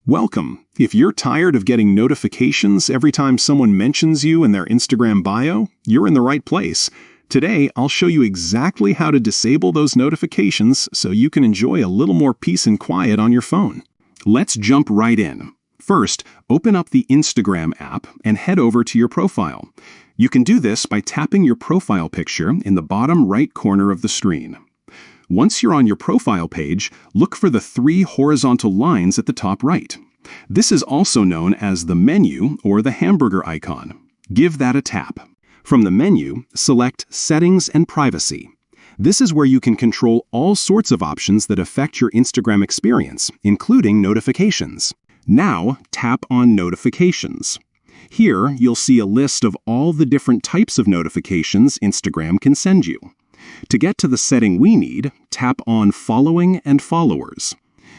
Welcome! If you're tired of getting notifications every time someone mentions you in their Instagram bio, you're in the right place. Today, I'll show you exactly how to disable those notifications so you can enjoy a little more peace and quiet on your phone. Let's jump right in. First, open up the Instagram app and head over to your profile. You can do this by tapping your profile picture in the bottom right corner of the screen. Once you're on your profile page, look for the three horizontal lines at the top right. This is also known as the menu or the hamburger icon. Give that a tap. From the menu, select Settings and Privacy. This is where you can control all sorts of options that affect your Instagram experience, including notifications. Now, tap on Notifications. Here, you'll see a list of all the different types of notifications Instagram can send you. To get to the setting we need, tap on Following and Followers.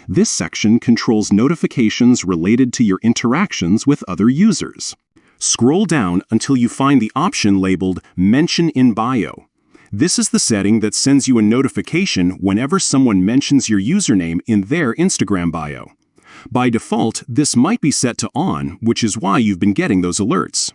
This section controls notifications related to your interactions with other users. Scroll down until you find the option labeled Mention in Bio. This is the setting that sends you a notification whenever someone mentions your username in their Instagram bio. By default, this might be set to on, which is why you've been getting those alerts.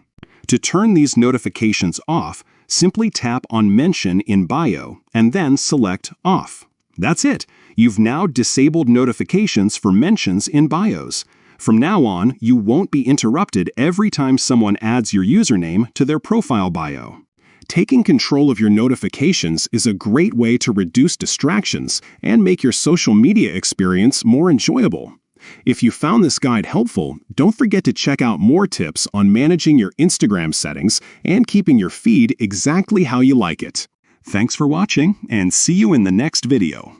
To turn these notifications off, simply tap on Mention in Bio and then select Off. That's it. You've now disabled notifications for mentions in bios. From now on, you won't be interrupted every time someone adds your username to their profile bio. Taking control of your notifications is a great way to reduce distractions and make your social media experience more enjoyable. If you found this guide helpful, don't forget to check out more tips on managing your Instagram settings and keeping your feed exactly how you like it. Thanks for watching, and see you in the next video.